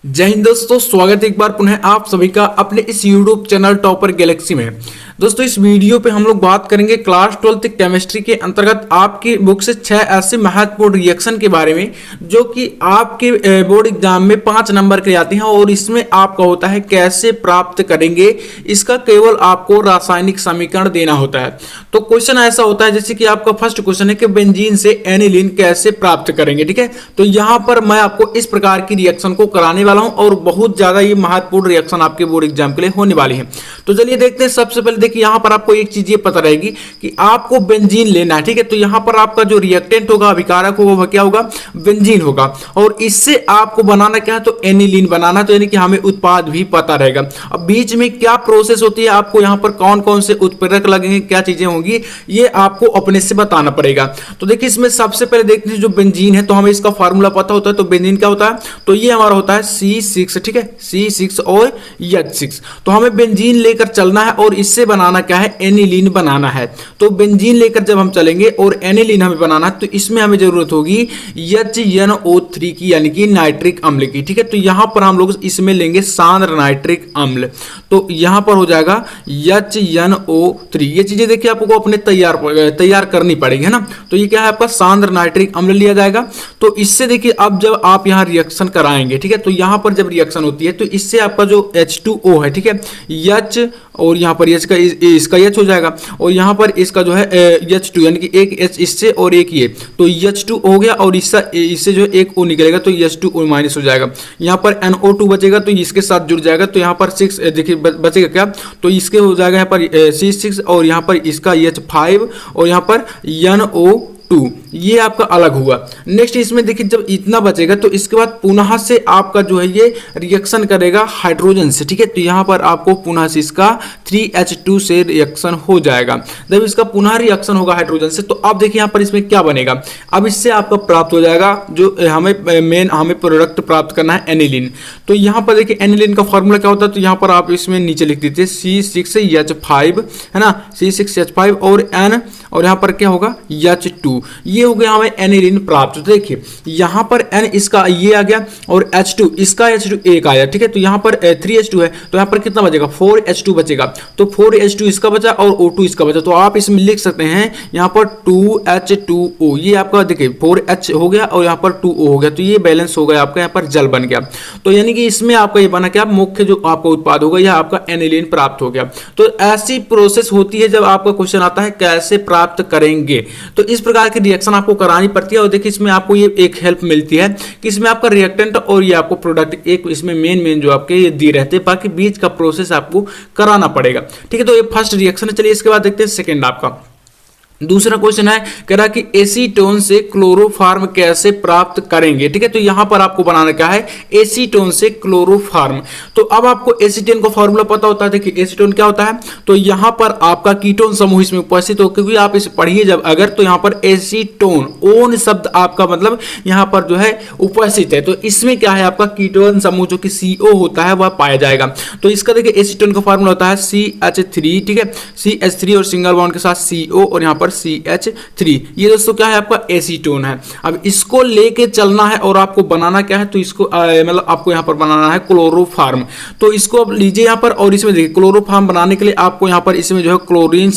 जय हिंद दोस्तों, स्वागत है एक बार पुनः आप सभी का अपने इस YouTube चैनल टॉपर गैलेक्सी में। दोस्तों इस वीडियो पे हम लोग बात करेंगे क्लास 12th केमिस्ट्री के अंतर्गत आपकी बुक से 6 ऐसे महत्वपूर्ण रिएक्शन के बारे में जो कि आपके बोर्ड एग्जाम में 5 नंबर के आते हैं और इसमें आपका होता है कैसे प्राप्त करेंगे। इसका केवल आपको रासायनिक समीकरण देना होता है। तो क्वेश्चन ऐसा होता है जैसे कि आपका फर्स्ट क्वेश्चन है कि बेंजीन से एनिलीन कैसे प्राप्त करेंगे। ठीक है, तो यहां पर मैं आपको इस प्रकार की रिएक्शन को कराने वाला हूं और बहुत ज्यादा ये महत्वपूर्ण रिएक्शन आपके बोर्ड एग्जाम के लिए होने वाली है। तो चलिए देखते हैं। सबसे पहले देखिए यहां पर आपको एक चीज ये पता रहेगी कि आपको बेंजीन लेना है। ठीक है, तो यहां पर आपका जो रिएक्टेंट होगा, अभिकारक होगा, वह क्या होगा? बेंजीन होगा। और इससे आपको बनाना क्या है? तो एनिलीन बनाना। तो यानी कि हमें उत्पाद भी पता रहेगा। अब बीच में क्या प्रोसेस होती है, आपको यहां पर कौन कौन से उत्प्रेरक लगेंगे, क्या चीजें होंगी, ये आपको अपने से बताना पड़ेगा। तो देखिए इसमें सबसे पहले देखते हैं जो बेंजीन है, तो हमें इसका फार्मूला पता होता है। तो बेंजीन क्या होता है? तो ये हमारा होता है C6। ठीक है, C6 और H6। तो हमें बेंजीन लेकर चलना है और इससे बनाना क्या है? एनिलीन बनाना है। तो बेंजीन लेकर जब हम चलेंगे और एनिलीन हमें बनाना है, तो इसमें हमें जरूरत होगी HNO3 की, यानी कि नाइट्रिक अम्ल की। ठीक है, तो यहां पर हम लोग इसमें लेंगे सांद्र नाइट्रिक अम्ल। तो यहां पर हो जाएगा HNO3। ये चीजें देखिए आपको अपने तैयार करनी पड़ेगी, है ना। तो ये क्या है? आपका सांद्र नाइट्रिक अम्ल लिया जाएगा। तो इससे देखिए अब जब आप यहां रिएक्शन कराएंगे, ठीक है, तो यहां पर जब रिएक्शन होती है तो इससे आपका जो H2O है, ठीक है, H और यहाँ पर H का इसका H हो जाएगा और यहाँ पर इसका जो है H2, यानी कि एक H इससे और एक ये, तो H2 हो गया और इससे जो है एक O निकलेगा तो H2O माइनस हो जाएगा। यहाँ पर NO2 बचेगा तो इसके साथ जुड़ जाएगा। तो यहाँ पर 6 देखिए बचेगा क्या? तो इसके हो जाएगा यहाँ पर C6 और यहाँ पर इसका H5 और यहाँ पर NO2, ये आपका अलग हुआ। नेक्स्ट इसमें देखिए जब इतना बचेगा तो इसके बाद पुनः से आपका जो है ये रिएक्शन करेगा हाइड्रोजन से। ठीक है, तो यहाँ पर आपको पुनः से इसका 3H2 से रिएक्शन हो जाएगा। जब इसका पुनः रिएक्शन होगा हाइड्रोजन से, तो अब देखिए यहाँ पर इसमें क्या बनेगा। अब इससे आपका प्राप्त हो जाएगा जो हमें प्रोडक्ट प्राप्त करना है, एनिलीन। तो यहाँ पर देखिए एनिलीन का फॉर्मूला क्या होता है, तो यहाँ पर आप इसमें नीचे लिख दीजिए C6H5, है ना, C6H5 और N और यहाँ पर क्या होगा? H2। ये हो गया हमें एनिलीन प्राप्त। तो देखिए यहां पर N इसका ये आ गया और H2 इसका H2 एक आया। ठीक है, तो यहां पर 3H2 है तो यहां पर कितना बचेगा? 4H2 बचेगा। तो 4H2 इसका बचा और O2 इसका बचा। तो आप इसमें लिख सकते हैं यहां पर 2H2O। ये आपका देखिए 4H हो गया और यहां पर 2O हो गया। तो ये बैलेंस हो गया, आपका यहां पर जल बन गया। तो यानी कि इसमें आपका ये बना क्या? मुख्य जो आपका उत्पाद होगा यह आपका एनिलीन प्राप्त हो गया। तो ऐसी प्रोसेस होती है जब आपका क्वेश्चन आता है कैसे प्राप्त करेंगे। तो इस प्रकार की रिएक्शन आपको करानी पड़ती है। और देखिए इसमें आपको ये एक हेल्प मिलती है कि इसमें आपका रिएक्टेंट और ये आपको प्रोडक्ट एक इसमें मेन जो आपके ये दी रहते हैं, बाकी बीच का प्रोसेस आपको कराना पड़ेगा। ठीक है, तो ये फर्स्ट रिएक्शन है। चलिए इसके बाद देखते हैं सेकंड आपका दूसरा क्वेश्चन है, कह रहा कि एसीटोन से क्लोरोफार्म कैसे प्राप्त करेंगे। ठीक है, तो यहां पर आपको बनाना क्या है? एसीटोन से क्लोरोफार्म। तो अब आपको एसीटोन का फॉर्मूला पता होता है। देखिए एसीटोन क्या होता है, तो यहां पर आपका कीटोन समूह इसमें उपस्थित हो, क्योंकि आप इसे पढ़िए जब अगर, तो यहां पर एसीटोन, ओन शब्द आपका मतलब यहां पर जो है उपस्थित है। तो इसमें क्या है? आपका कीटोन समूह जो कि CO होता है वह पाया जाएगा। तो इसका देखिए एसीटोन का फॉर्मूला होता है CH3। ठीक है, CH3 और सिंगल बॉन्ड के साथ CO और यहां पर CH3। ये दोस्तों क्या है? आपका एसीटोन है। अब इसको लेके चलना है और आपको बनाना क्या है? तो इसको मतलब आपको यहां पर बनाना है क्लोरोफार्म। तो इसको अब लीजिए यहां पर और इसमें देखिए क्लोरोफार्म बनाने के लिए आपको यहां पर इसमें जो है क्लोरीन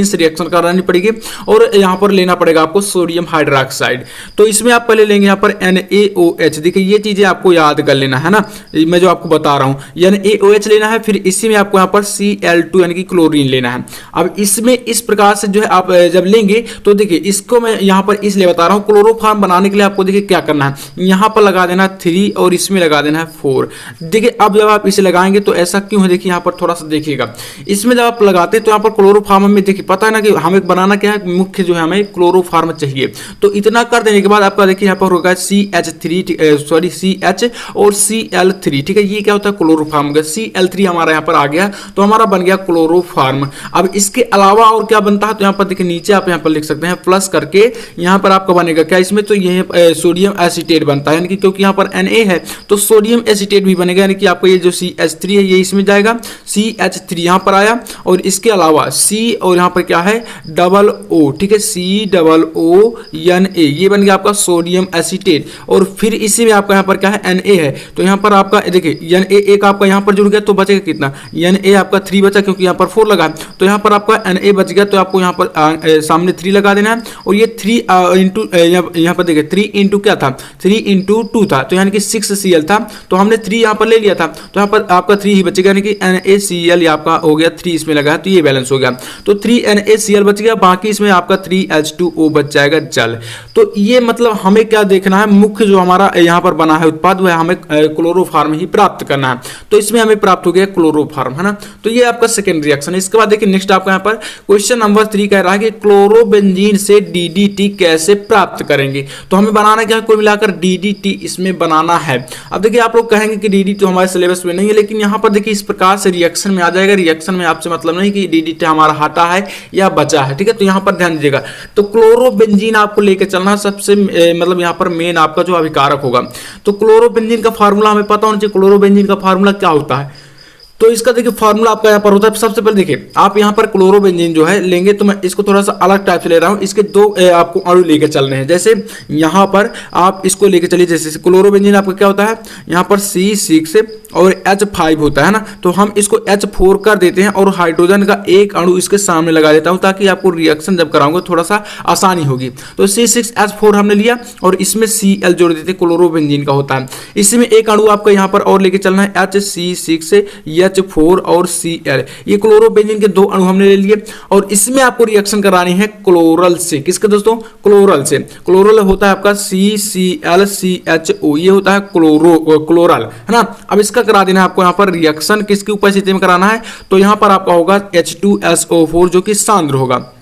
से रिएक्शन करानी पड़ेगी और यहां पर लेना पड़ेगा आपको सोडियम हाइड्रोक्साइड। तो इसमें आप पहले लेंगे यहां पर NaOH। देखिए ये चीजें आपको याद कर लेना है ना, मैं जो आपको बता रहा हूं, NaOH लेना है। फिर इसी में आपको यहां पर Cl2 यानी कि क्लोरीन लेना है। अब इसमें इस प्रकार से जो है आप जब लेंगे तो देखिए इसको मैं यहां पर इसलिए बता रहा हूं, क्लोरोफार्म बनाने के लिए आपको देखिए क्या करना है, यहां पर लगा देना 3 और इसमें लगा देना है 4। देखिए अब जब आप इसे लगाएंगे तो ऐसा क्यों है, देखिए यहां पर थोड़ा सा देखिएगा। इसमें जब आप लगाते हैं तो यहां पर क्लोरोफार्म में देखिए पता है ना कि हमें बनाना क्या है, मुख्य जो है हमें क्लोरोफार्म चाहिए। तो इतना कर देने के बाद आपका देखिए यहां पर होगा CH और Cl3। ठीक है, ये क्या होता है? क्लोरोफार्म का Cl3 हमारा यहां पर आ गया तो हमारा बन गया क्लोरोफार्म। अब इसके अलावा और क्या बनता है, तो यहां पर देखिए नीचे आप यहाँ पर लिख सकते हैं प्लस करके, यहाँ पर आपका बनेगा क्या इसमें, तो ये सोडियम एसीटेट बनता है, यानी कि क्योंकि यहाँ पर Na है तो सोडियम एसीटेट भी बनेगा, यानी कि आपका ये जो CH3 है ये इसमें जाएगा, CH3 यहाँ पर आया, और इसके अलावा C और यहाँ पर क्या है डबल O, ठीक है, COONA, ये बन गया आपका सोडियम एसीटेट। और फिर इसी में आपका यहाँ पर क्या है Na है, तो यहाँ पर आपका देखिए Na एक आपका यहाँ पर जुड़ गया तो बचेगा कितना, Na आपका 3 बचा क्योंकि यहाँ पर 4 लगा है, तो यहाँ पर आपका Na बच गया, तो आपको यहाँ पर सामने 3 लगा देना है, और ये 3 इंटू यहाँ पर देखिए 3 इंटू क्या था, 3 इंटू 2 था, तो यानी कि 6Cl था, तो हमने 3 यहाँ पर ले लिया था, तो यहाँ पर आपका 3 ही बचेगा, यानी कि NaCl आपका हो गया 3 इसमें लगा है, तो ये बैलेंस हो गया, तो 3 NaCl बच गया, बाकी इसमें आपका 3H2O बच जाएगा जल। तो ये मतलब हमें क्या देखना है, मुख्य जो हमारा यहाँ पर बना है उत्पाद वह हमें क्लोरोफॉर्म ही प्राप्त करना है, तो इसमें हमें प्राप्त हो गया क्लोरोफॉर्म, है ना। तो ये आपका सेकेंड रिएक्शन है। इसके बाद देखिए नेक्स्ट आपका यहाँ पर क्वेश्चन नंबर 3 कह रहा है कि क्लोरोबेंजीन से DDT कैसे प्राप्त करेंगे, तो हमें बनाना क्या है, कुल मिलाकर DDT इसमें बनाना है। अब देखिए आप लोग कहेंगे कि DDT तो हमारे सिलेबस में नहीं है, लेकिन यहाँ पर देखिए इस प्रकार से रिएक्शन में आ जाएगा, रिएक्शन में आपसे मतलब नहीं कि DDT हमारा हटा है या बचा है, ठीक है, तो यहाँ पर ध्यान दीजिएगा। तो क्लोरोबेंजीन आपको लेकर चलना सबसे मतलब यहाँ पर मेन आपका जो अभिकारक होगा। तो क्लोरोबेंजीन का फार्मूला हमें पता होना चाहिए, क्लोरोबेंजीन का फार्मूला क्या होता है, तो इसका देखिए फार्मूला आपका यहाँ पर होता है। सबसे पहले देखिए आप यहाँ पर क्लोरोबेंजीन जो है लेंगे, तो मैं इसको थोड़ा सा अलग टाइप से ले रहा हूँ, इसके दो आपको अणु लेके चलने हैं। जैसे यहाँ पर आप इसको लेके चलिए, जैसे क्लोरोबेंजीन आपका क्या होता है, यहाँ पर C6 और H5 होता है ना, तो हम इसको H4 कर देते हैं और हाइड्रोजन का एक अणु इसके सामने लगा देता हूँ, ताकि आपको रिएक्शन जब कराऊंगा थोड़ा सा आसानी होगी। तो C6H4 हमने लिया और इसमें Cl जोड़ देते, क्लोरोबेंजीन का होता है। इसमें एक अणु आपका यहाँ पर और लेके चलना है, HC6H4 और Cl, ये क्लोरोबेंजीन के दो अणु हमने ले लिए, और इसमें आपको रिएक्शन करानी है क्लोरल से। किसके दोस्तों, क्लोरल से। क्लोरल होता है आपका CClCHO, ये होता है क्लोरल, है ना। अब इसका करा देना है आपको यहाँ पर रिएक्शन, किसकी उपस्थिति में कराना है, तो यहाँ पर आपका होगा H2SO4 जो कि सांद्र होगा,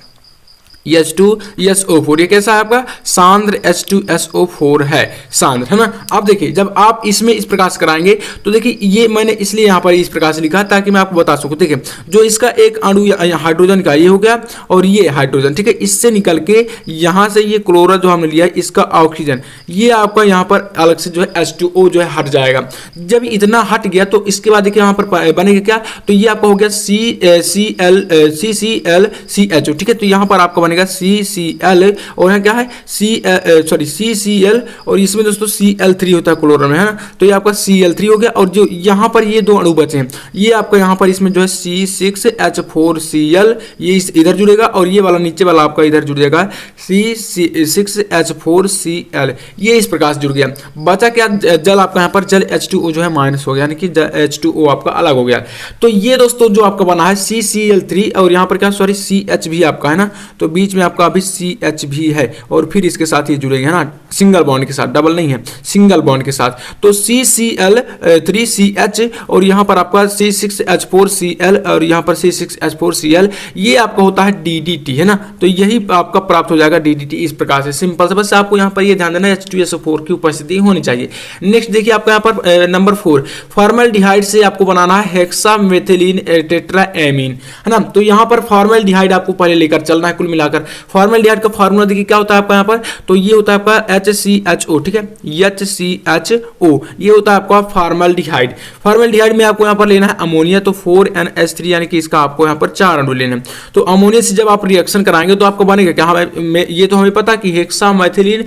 H2SO4, ये कैसा है आपका सांद्र H2SO4 है, सांद्र, है ना। अब देखिए जब आप इसमें इस प्रकार से कराएंगे, तो देखिए ये मैंने इसलिए यहाँ पर इस प्रकार से लिखा ताकि मैं आपको बता सकूं। देखिए जो इसका एक अणु हाइड्रोजन का ये हो गया, और ये हाइड्रोजन, ठीक है, इससे निकल के यहाँ से ये क्लोरल जो हमने लिया इसका ऑक्सीजन, ये आपका यहाँ पर अलग से जो है H2O जो है हट जाएगा। जब इतना हट गया तो इसके बाद देखिए यहाँ पर बनेगा क्या, तो ये आपका हो गया CClCHO, ठीक है, तो यहाँ पर आपका बनेगा CCl, और यहाँ क्या है CCl, और इसमें दोस्तों Cl3 होता है क्लोरल में, है ना, तो ये आपका Cl3 हो गया। और जो यहाँ पर ये दो अणु बचे हैं, ये आपका यहाँ पर इसमें जो है C6H4Cl, ये इधर जुड़ेगा, और ये वाला नीचे वाला आपका इधर जुड़ जाएगा C6H4Cl, ये इस प्रकार से जुड़ गया। बचा क्या, जल आपका यहाँ पर जल H2O जो है माइनस हो गया, यानी कि H2O आपका अलग हो गया। तो ये दोस्तों जो आपका बना है CCl3, और यहाँ पर क्या सॉरी CH भी आपका है ना, तो बीच में आपका अभी CH भी है, और फिर इसके साथ ये जुड़ेंगे, है ना, सिंगल बॉन्ड के साथ, डबल नहीं है, सिंगल बॉन्ड के साथ। तो CCl3CH, और यहाँ पर आपका C6H4Cl, और यहाँ पर C6H4Cl, ये आपका होता है DDT, है ना। तो यही आपका प्राप्त हो जाएगा DDT इस प्रकार से, सिंपल से। बस आपको यहाँ पर ये ध्यान देना H2SO4 की उपस्थिति होनी चाहिए। नेक्स्ट देखिए आपका यहाँ पर नंबर 4, फॉर्मल्डिहाइड से आपको बनाना है हेक्सामेथिलीन टेट्राएमीन, है ना। तो यहाँ पर फॉर्मल्डिहाइड आपको पहले लेकर चलना है। कुल मिलाकर फॉर्मल्डिहाइड का फार्मूला देखिए क्या होता है आपका यहाँ पर, तो ये होता है आपका HCHO, ठीक है, HCHO, ये होता है आपका फॉर्मल्डिहाइड। फॉर्मल्डिहाइड में आपको यहाँ पर लेना है अमोनिया, तो 4NH3, यानी कि इसका आपको यहाँ पर 4 अणु लेने हैं। तो अमोनिया से जब आप रिएक्शन कराएंगे तो आपको बनेगा क्या, ये तो हमें पता कि हेक्सामेथिलीन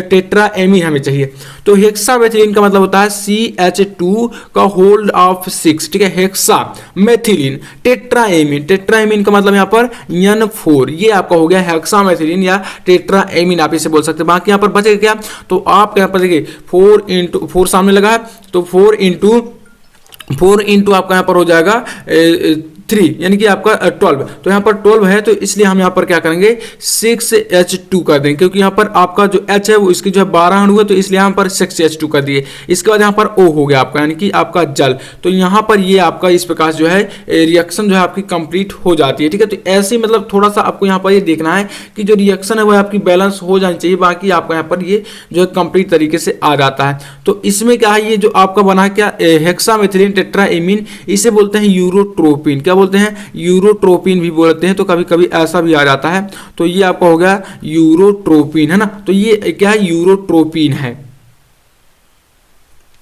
टेट्राएमीन हमें चाहिए। तो हेक्सामेथिलीन का मतलब होता है CH2 का होल्ड ऑफ 6, ठीक है, हेक्सामेथिलीन टेट्राएमीन, टेट्राएमीन का मतलब यहाँ पर N4, ये आपका हो गया हेक्सामेथिलीन या टेट्राएमीन, आप इसे बोल सकते हैं। बाकी यहाँ पर बचेगा क्या, तो आप यहाँ पर देखिए 4 सामने लगा है, तो 4 इंटू आपका यहाँ पर हो जाएगा 3, यानी कि आपका 12। तो यहाँ पर 12 है, तो इसलिए हम यहाँ पर क्या करेंगे 6H2 कर देंगे, क्योंकि यहाँ पर आपका जो H है वो इसकी जो है 12 अणु है, तो इसलिए यहाँ पर 6H2 कर दिए। इसके बाद यहाँ पर O हो गया आपका, यानी कि आपका जल। तो यहाँ पर ये आपका इस प्रकार जो है रिएक्शन जो है आपकी कंप्लीट हो जाती है, ठीक है। तो ऐसे मतलब थोड़ा सा आपको यहाँ पर ये देखना है कि जो रिएक्शन है वो आपकी बैलेंस हो जानी चाहिए, बाकी आपका यहाँ पर ये जो है कंप्लीट तरीके से आ जाता है। तो इसमें क्या है, ये जो आपका बना क्या हेक्सामेथिलीन टेट्राएमीन, इसे बोलते हैं यूरोट्रोपिन। क्या क्या बोलते हैं, यूरोट्रोपिन भी बोलते हैं, तो कभी कभी ऐसा भी आ जाता है। तो ये आपका हो गया यूरोट्रोपिन, है ना। तो ये क्या है, यूरोट्रोपिन है।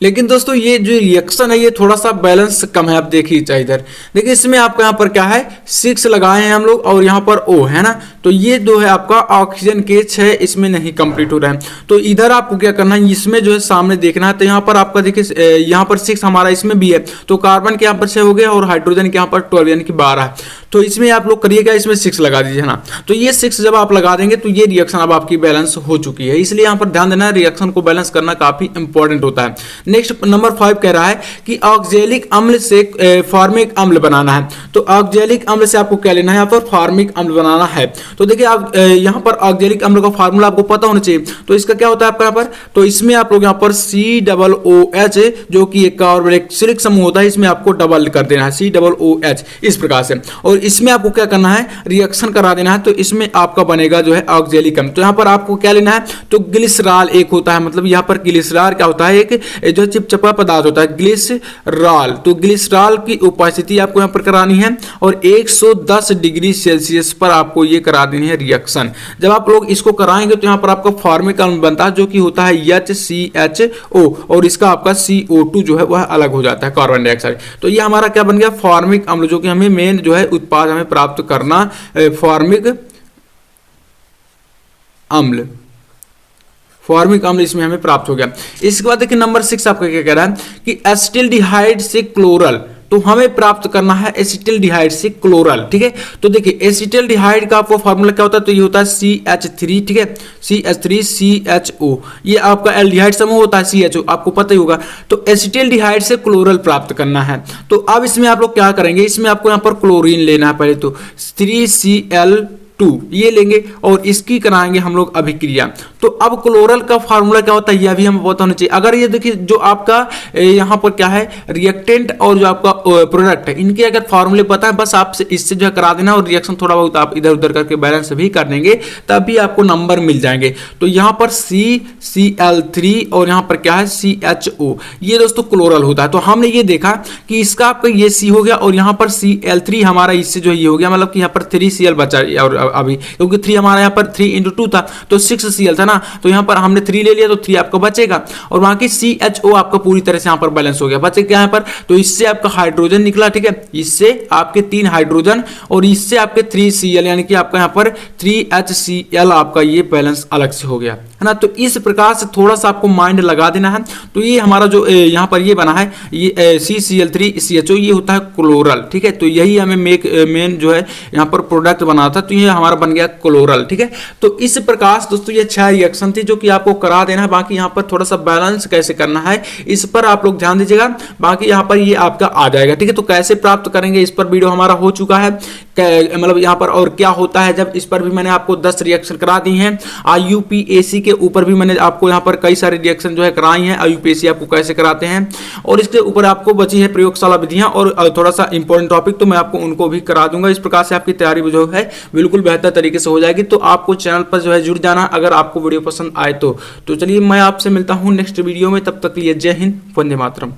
लेकिन दोस्तों ये जो रिएक्शन है ये थोड़ा सा बैलेंस कम है। आप देखिए चाहे इधर देखिए, इसमें आपका यहाँ पर क्या है 6 लगाए हैं हम लोग और यहाँ पर O है ना। तो ये जो है आपका ऑक्सीजन के 6 इसमें नहीं कंप्लीट हो रहा है। तो इधर आपको क्या करना है, इसमें जो है सामने देखना है। तो यहाँ पर आपका देखिए यहाँ पर 6 हमारा इसमें भी है, तो कार्बन के यहाँ पर 6 हो गया और हाइड्रोजन के यहाँ पर 12 यानी कि 12 है। तो इसमें आप लोग करिएगा, इसमें 6 लगा दीजिए, है ना। तो ये 6 जब आप लगा देंगे तो ये रिएक्शन अब आपकी बैलेंस हो चुकी है। इसलिए यहाँ पर ध्यान देना है, रिएक्शन को बैलेंस करना काफी इंपॉर्टेंट होता है। नेक्स्ट नंबर 5 कह रहा है कि ऑक्जेलिक अम्ल से फॉर्मिक अम्ल बनाना है। तो ऑक्जेलिक अम्ल से आपको क्या लेना है, यहाँ पर फॉर्मिक अम्ल बनाना है। तो देखिए आप यहाँ पर ऑक्जेलिक अम्ल का फार्मूला आपको पता होना चाहिए। तो इसका क्या होता है आपका यहाँ पर, तो इसमें आप लोग यहाँ पर COOH जो कि एक कार्बोक्सिलिक समूह होता है, इसमें आपको डबल कर देना है COOH इस प्रकार से। और इसमें आपको क्या करना है, रिएक्शन करा देना है। तो इसमें आपका बनेगा जो है ऑक्जेलिक अम्ल। तो यहाँ पर आपको क्या लेना है, तो ग्लिसरॉल एक होता है, मतलब यहाँ पर ग्लिसरॉल क्या होता है, एक जो चिपचिपा पदार्थ होता है ग्लिसरॉल। तो ग्लिसरॉल की उपस्थिति आपको यहाँ पर करानी है और 110 डिग्री सेल्सियस पर आपको ये करा देनी है रिएक्शन। जब आप लोग इसको कराएंगे तो यहाँ पर आपका फॉर्मिक अम्ल बनता है जो कि होता है HCHO और इसका आपका CO2 जो है वह अलग हो जाता है, कार्बन डाइऑक्साइड। तो ये हमारा क्या बन गया, फॉर्मिक अम्ल, जो कि हमें मेन जो है उत्पाद हमें प्राप्त करना फॉर्मिक अम्ल। फॉर्मिक अम्ल इसमें हमें प्राप्त हो गया। इसके बाद देखिए नंबर 6 आपका क्या कह रहा है कि एसिटिल्डिहाइड से क्लोरल। तो हमें प्राप्त करना है एसिटिल्डिहाइड से क्लोरल, ठीक है। तो देखिए एसिटिल्डिहाइड का आपको फार्मूला क्या होता है, तो ये होता है CH3, ठीक है, CH3CHO। ये आपका एल्डिहाइड समूह होता है CHO, आपको पता ही होगा। तो एसिटिल्डिहाइड से क्लोरल प्राप्त करना है। तो अब इसमें आप लोग क्या करेंगे, इसमें आपको यहाँ पर क्लोरीन लेना है। पहले तो 3Cl2 ये लेंगे और इसकी कराएंगे हम लोग अभिक्रिया। तो अब क्लोरल का फार्मूला क्या होता है, यह भी हमें पता होना चाहिए। अगर ये देखिए जो आपका यहाँ पर क्या है रिएक्टेंट और जो आपका प्रोडक्ट है, इनके अगर फार्मूले पता है, बस आपसे इससे जो है करा देना और रिएक्शन थोड़ा बहुत आप इधर उधर करके बैलेंस भी कर देंगे, तभी आपको नंबर मिल जाएंगे। तो यहाँ पर CCl3 और यहाँ पर क्या है CHO, ये दोस्तों क्लोरल होता है। तो हमने ये देखा कि इसका आपका ये C हो गया और यहाँ पर Cl3 हमारा इससे जो ये हो गया, मतलब कि यहाँ पर 3Cl बचा और अभी क्योंकि 3 हमारा यहाँ पर 3 × 2 था तो 6Cl था ना, तो यहाँ पर हमने 3 ले लिया तो 3 आपका बचेगा और वहां की CHO आपका पूरी तरह से यहाँ पर बैलेंस हो गया। बचे क्या यहाँ पर, तो इससे आपका हाइड्रोजन निकला, ठीक है, इससे आपके 3 हाइड्रोजन और इससे आपके 3Cl यानी कि आपका यहाँ पर 3HCl आपका ये बैलेंस अलग से हो गया, है ना। तो इस प्रकार से थोड़ा सा आपको माइंड लगा देना है। तो ये हमारा जो यहाँ पर ये बना है ये CCl3CHO ये होता है क्लोरल, ठीक है। तो यही हमें मेन जो है यहाँ पर प्रोडक्ट बना था, तो ये हमारा बन गया क्लोरल, ठीक है। तो इस प्रकार से दोस्तों ये 6 रिएक्शन थी जो कि आपको करा देना है। बाकी यहाँ पर थोड़ा सा बैलेंस कैसे करना है इस पर आप लोग ध्यान दीजिएगा। बाकी यहाँ पर ये आपका आ जाएगा, ठीक है। तो कैसे प्राप्त करेंगे इस पर वीडियो हमारा हो चुका है, मतलब यहाँ पर और क्या होता है जब, इस पर भी मैंने आपको 10 रिएक्शन करा दी हैं। IUPAC के ऊपर भी मैंने आपको यहाँ पर कई सारे रिएक्शन जो है कराई हैं, IUPAC आपको कैसे कराते हैं, और इसके ऊपर आपको बची है प्रयोगशाला विधियां और थोड़ा सा इंपॉर्टेंट टॉपिक, तो मैं आपको उनको भी करा दूंगा। इस प्रकार से आपकी तैयारी जो है बिल्कुल बेहतर तरीके से हो जाएगी। तो आपको चैनल पर जो है जुड़ जाना अगर आपको वीडियो पसंद आए तो चलिए मैं आपसे मिलता हूँ नेक्स्ट वीडियो में, तब तक के लिए जय हिंद, वंदे मातरम।